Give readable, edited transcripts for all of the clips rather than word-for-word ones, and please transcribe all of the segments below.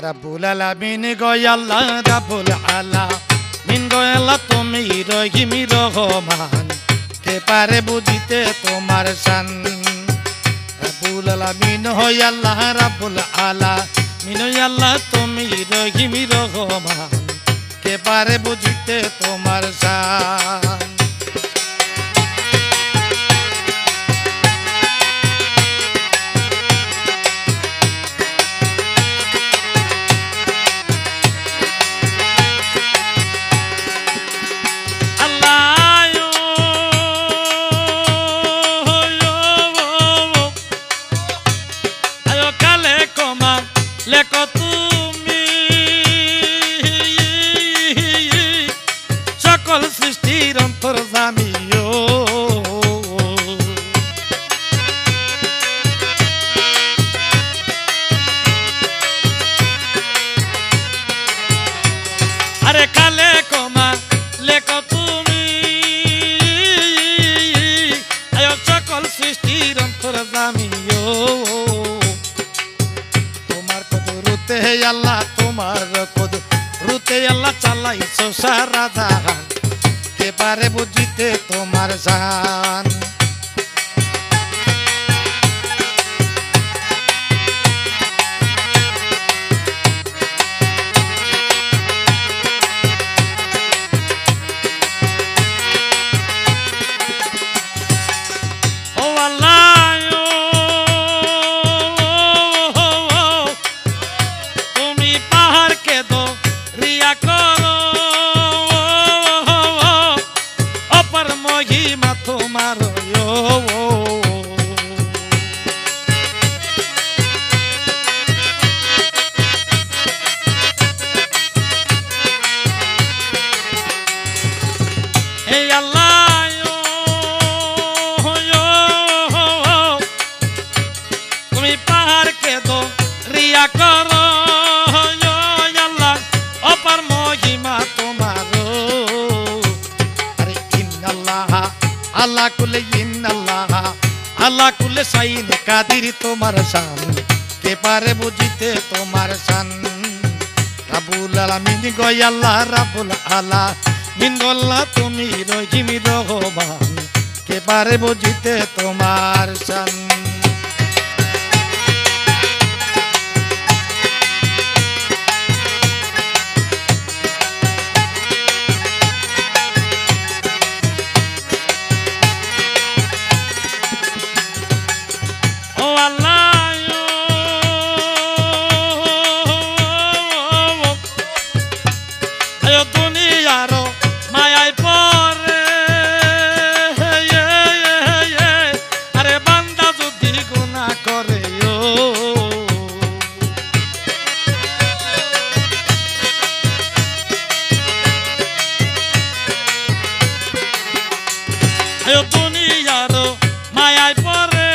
রাব্বুল আলামিন গো আল্লাহ রাব্বুল আলামিন গো আল্লাহ তুমি রহিম রহমান কে পারে বুঝিতে তোমার শান রাব্বুল আলামিন হয় আল্লাহ রাব্বুল আলামিন হয় আল্লাহ তুমি রহিম রহমান কে পারে বুঝিতে তোমার শান লেখো তুমি সকল সৃষ্টির অন্তর্যামীও আরে কালে কমা লেখো তুমি সকল সৃষ্টির অন্তর্যামীও আল্লাহ তোমার কুদরতে আল্লাহ চালাইছো সারা জাহান কে পারে বুঝিতে তোমার শান ও আল্লাহ তোমার এই আল্লাহ তুমি পাহাড়কে দো রিয়া করো আল্লাহ অপার মহিমা তোমার আরে ইন্নাল্লাহ আল্লাহ কুলে ইন্নাল্লাহ আল্লাহ কুলে সাইন কাদির তোমার শান কে পারে বুঝিতে তোমার শান রাব্বুল আলামিন গো আল্লাহ রাব্বুল আলামিন গো আল্লাহ তুমি রহিম রহমান কে পারে বুঝিতে তোমার শান দুনিয়ারো মায়ায় পরে আরে বান্দা যদি গুনাহ করে দুনিয়ারো মায়ায় পরে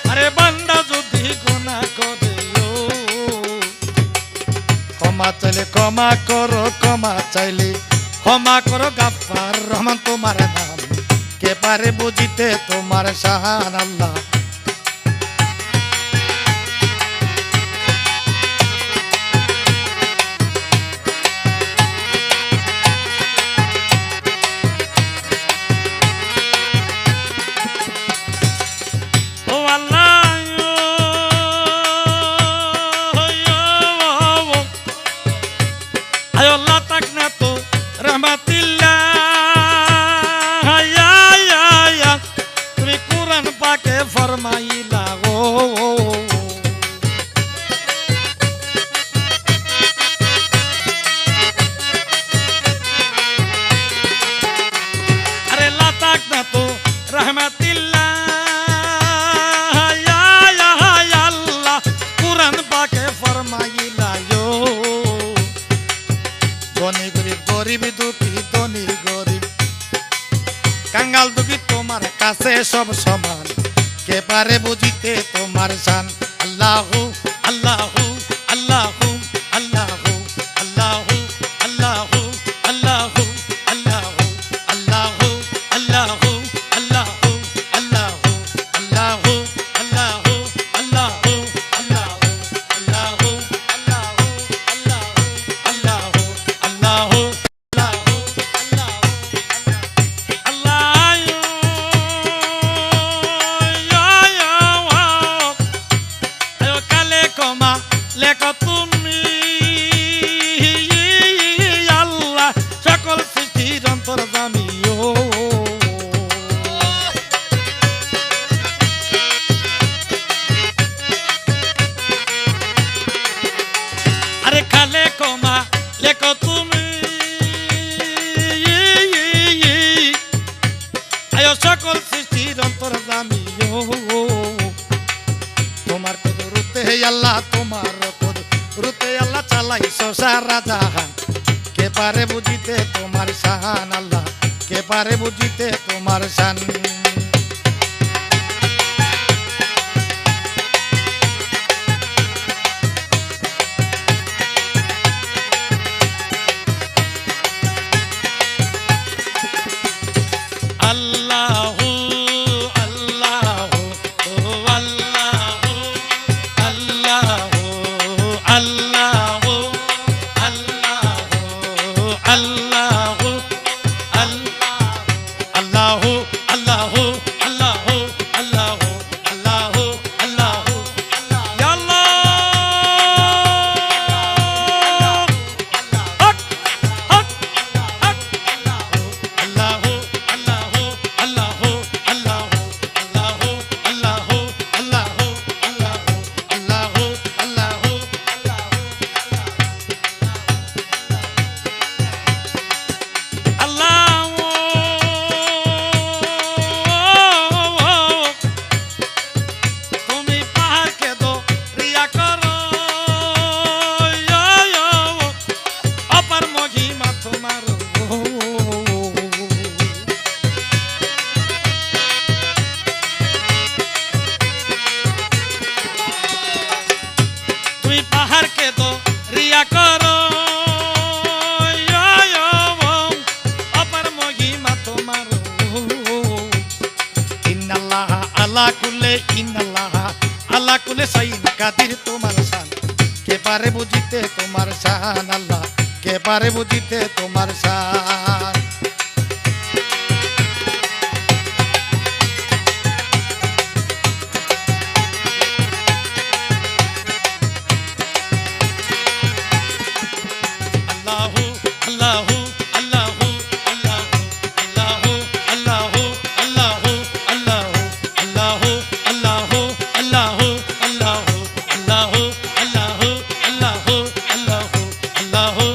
আরে বান্দা যদি গুনাহ করে ক্ষমা চাইলে ক্ষমা চাইলে ক্ষমা করো গাফফার রহমান তোমার নাম কে পারে বুঝিতে তোমার শান আল্লাহ ও আল্লাহ আল্লাহ তাক না তো রহমাতিল্লাহ তুমি কুরআন পাকে ফরমাইলা গো আরে আল্লাহ তাক না তো রহমাতিল্লাহ আল্লাহ কুরআন পাকে ফরমাইলা ধনী গরিব গরিব দুঃখী ধনী গরিব কাঙ্গাল দুঃখী তোমার কাছে সব সমান কে পারে বুঝিতে তোমার শান আল্লাহু আল্লাহু আল্লাহু আল্লাহু আল্লাহু আল্লাহু আল্লাহু আল্লাহু আল্লাহু আল্লাহু আল্লাহু আল্লাহু আল্লাহু আল্লাহু আল্লাহু সকল সৃষ্টির অন্তর্যামী তোমার কুদরতে আল্লাহ, তোমার কুদরতে আল্লাহ চালাইছো সারা জাহান। কে পারে বুঝিতে তোমার শান আল্লাহ, কে পারে বুঝিতে তোমার শান। আল্লাহু আল্লাহু আল্লাহু আল্লাহু আল্লাহু আল্লাহু আল্লাহু আল্লাহু আল্লাহু আল্লাহু আল্লাহু আল্লাহু আল্লাহু ইয়া আল্লাহ হক হক হক আল্লাহু আল্লাহু আল্লাহু আল্লাহু আল্লাহু আল্লাহু আল্লাহু আল্লাহু আল্লাহু তুমি পাহাড়কে দরিয়া করো অপার মহিমা তোমার তুমি পাহাড়কে দরিয়া করো অপার মহিমা তোমার ইন্নাল্লাহ আলা কুল্লি ইন্নাল্লাহ আলা কুল্লি শাইইন কাদির তোমার শান। কে পারে বুঝিতে তোমার শান আল্লাহ, কে পারে বুঝিতে তোমার শান। আল্লাহু আল্লাহু আল্লাহু আল্লাহু আল্লাহু আল্লাহু আল্লাহু আল্লাহু আল্লাহু আল্লাহু আল্লাহু আল্লাহু আল্লাহু আল্লাহু আল্লাহু আল্লাহু আল্লাহু